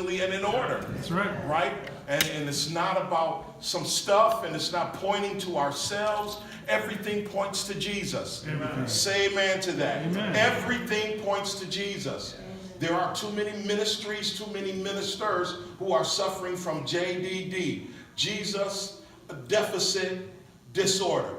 decently and in order. That's right. Right? And it's not about some stuff, and it's not pointing to ourselves. Everything points to Jesus. Amen. Say amen to that. Amen. Everything points to Jesus. There are too many ministries, too many ministers who are suffering from JDD, Jesus Deficit Disorder.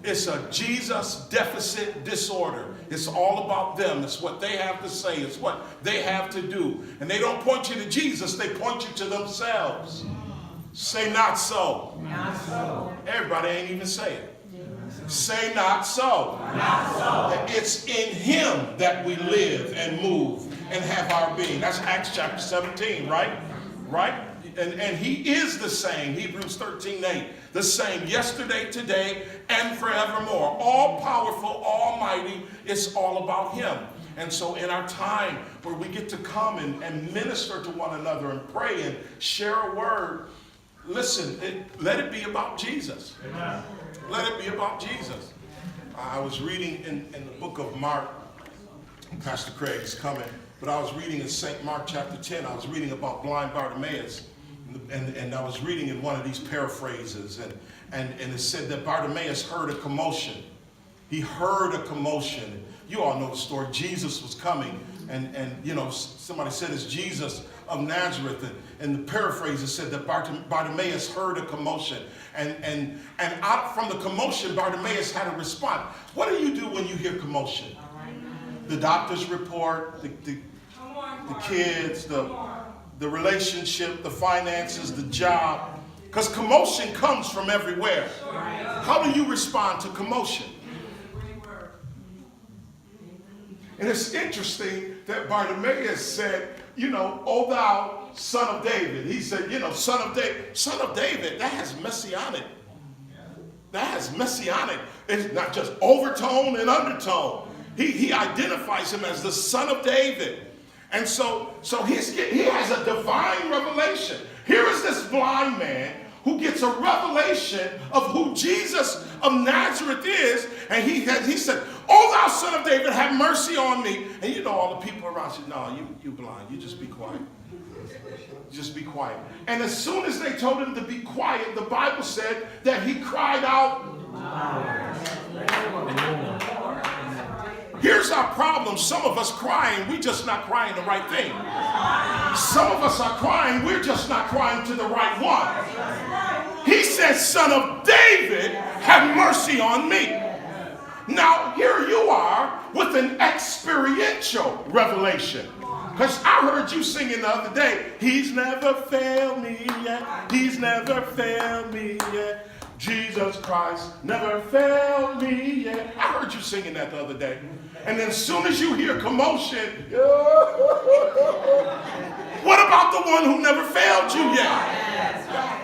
It's a Jesus deficit disorder. It's all about them. It's what they have to say. It's what they have to do. And they don't point you to Jesus. They point you to themselves. Say not so. Not so. Everybody ain't even say it. Say not so. Not so. It's in him that we live and move and have our being. That's Acts chapter 17, right? Right? And he is the same. Hebrews 13:8. The same yesterday, today, and forevermore. All powerful, almighty. It's all about him. And so in our time where we get to come and minister to one another and pray and share a word, listen, let it be about Jesus. Amen. Let it be about Jesus. I was reading in the book of Mark. Pastor Craig is coming. But I was reading in St. Mark chapter 10. I was reading about blind Bartimaeus. And I was reading in one of these paraphrases. And it said that Bartimaeus heard a commotion. He heard a commotion. You all know the story. Jesus was coming. And you know, somebody said it's Jesus of Nazareth. And the paraphrase it said that Bartimaeus heard a commotion. And out from the commotion, Bartimaeus had a response. What do you do when you hear commotion? The doctor's report, the kids, the relationship, the finances, the job. Because commotion comes from everywhere. How do you respond to commotion? And it's interesting that Bartimaeus said, you know, "O thou son of David." He said, you know, son of David, that has messianic. That has messianic. It's not just overtone and undertone. He identifies him as the son of David. And so he has a divine revelation. Here is this blind man who gets a revelation of who Jesus of Nazareth is. And he said, "Oh, thou son of David, have mercy on me." And you know, all the people around said, "No, you blind. You just be quiet. Just be quiet." And as soon as they told him to be quiet, the Bible said that he cried out. Here's our problem. Some of us crying, we're just not crying the right thing. Some of us are crying, we're just not crying to the right one. He said, "Son of David, have mercy on me." Now, here you are with an experiential revelation. Because I heard you singing the other day, "He's never failed me yet. He's never failed me yet. Jesus Christ never failed me yet." I heard you singing that the other day. And then as soon as you hear commotion, what about the one who never failed you yet?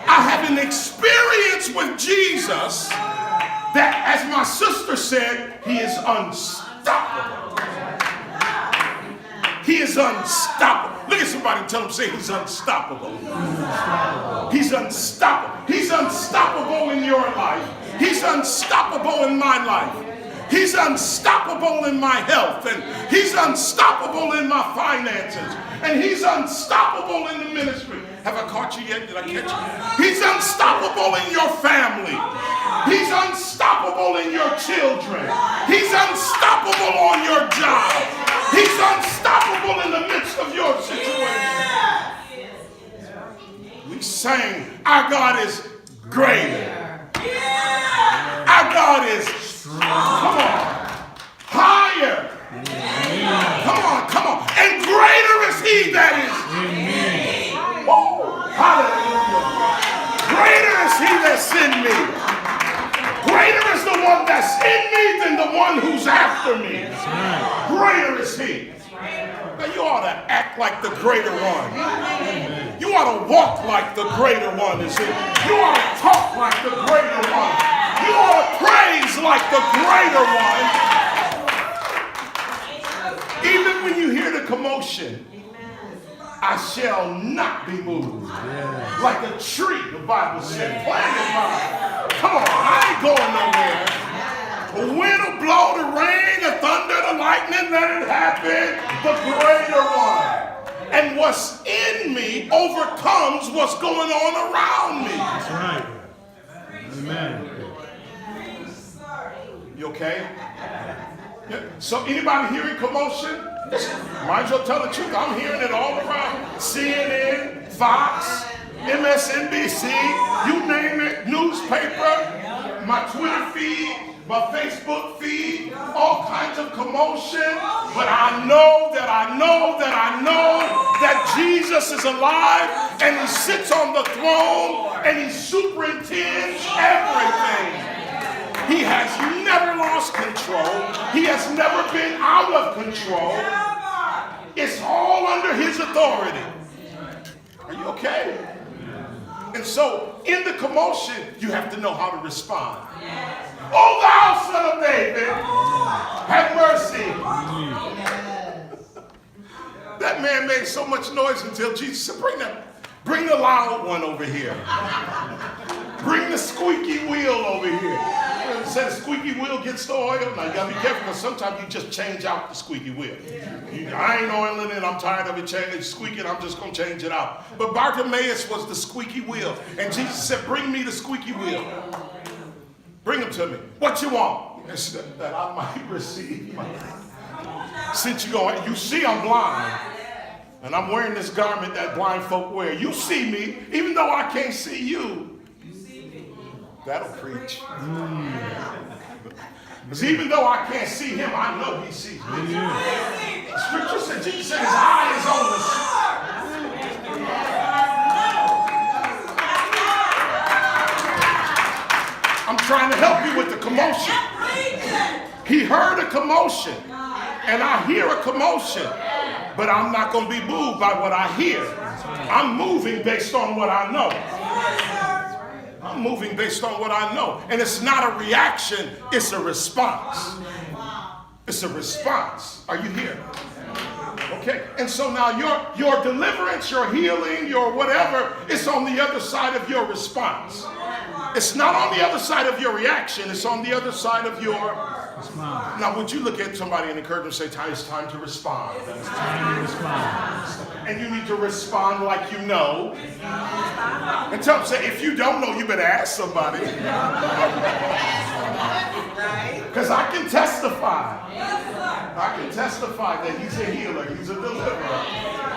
I have an experience with Jesus that, as my sister said, he is unstoppable. He is unstoppable. Look at somebody and tell them, say, he's unstoppable. He's unstoppable. He's unstoppable in your life. He's unstoppable in my life. He's unstoppable in my health. And he's unstoppable in my finances. And he's unstoppable in the ministry. Have I caught you yet? Did I catch you? He's unstoppable in your family. He's unstoppable in your children. He's unstoppable on your job. He's unstoppable in the midst of your situation. We sang, "Our God is greater. Our God is strong." Come on. Higher. Come on. And greater is he that is in me. Oh, hallelujah. Greater is he that's in me. Greater is the one that's in me than the one who's after me. Greater is he. Now you ought to act like the greater one. You ought to walk like the greater one is here. You ought to talk like the greater one. You ought to praise like the greater one. Even when you hear the commotion, I shall not be moved. Like a tree, the Bible said, planted by. Come on, I ain't going nowhere. The wind will blow, the rain, the thunder, the lightning, let it happen. The greater one. what's in me overcomes what's going on around me. That's right. Amen. You okay? Yeah. So anybody hearing commotion? Might as well tell the truth. I'm hearing it all around. CNN, Fox, MSNBC, you name it, newspaper, my Twitter feed, my Facebook feed, all kinds of commotion. But I know that Jesus is alive and he sits on the throne and he superintends everything. He has never lost control. He has never been out of control. It's all under his authority. Are you okay? And so, in the commotion, you have to know how to respond. Oh, thou son of David, have mercy. That man made so much noise until Jesus said, bring the loud one over here. Bring the squeaky wheel over here. Said the squeaky wheel gets the oil. Now you gotta be careful because sometimes you just change out the squeaky wheel. I ain't oiling it. I'm tired of it squeaking. I'm just gonna change it out. But Bartimaeus was the squeaky wheel, and Jesus said, "Bring me the squeaky wheel. Bring him to me. What you want?" He said, "That I might receive." Since you see I'm blind, and I'm wearing this garment that blind folk wear. You see me, even though I can't see you. That'll preach. Because even though I can't see him, I know he sees me. Scripture said, Jesus said his eye is on us. I'm trying to help you with the commotion. He heard a commotion, and I hear a commotion, but I'm not going to be moved by what I hear. I'm moving based on what I know. I'm moving based on what I know. And it's not a reaction, it's a response. It's a response. Are you here? Okay. And so now your deliverance, your healing, your whatever, it's on the other side of your response. It's not on the other side of your reaction, it's on the other side of your response. Now, would you look at somebody and encourage them and say, it's time to respond. It's time to respond. And you need to respond like you know. And tell them, say, if you don't know, you better ask somebody. Because I can testify. I can testify that he's a healer, he's a deliverer,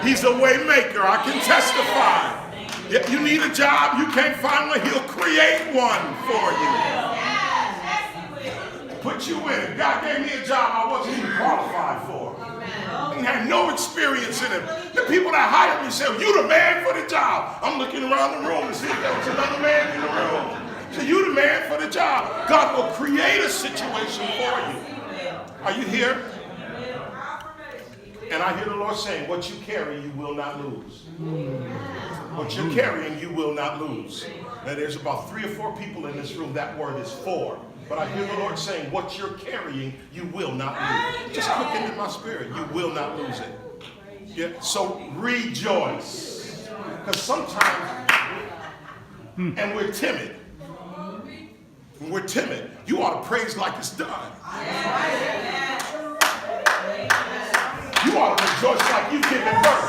he's a way maker. I can testify. You need a job, you can't find one, he'll create one for you. Put you in it. God gave me a job I wasn't even qualified for. I had no experience in it. The people that hired me said, you the man for the job. I'm looking around the room to see if there was another man in the room. So you the man for the job. God will create a situation for you. Are you here? And I hear the Lord saying, what you carry, you will not lose. What you're carrying, you will not lose. Now, there's about 3 or 4 people in this room, that word is for. But I hear the Lord saying, what you're carrying, you will not lose. Just click into my spirit. You will not lose it. Yeah? So rejoice. Because sometimes, and we're timid. When we're timid, you ought to praise like it's done. You ought to rejoice like you've given birth.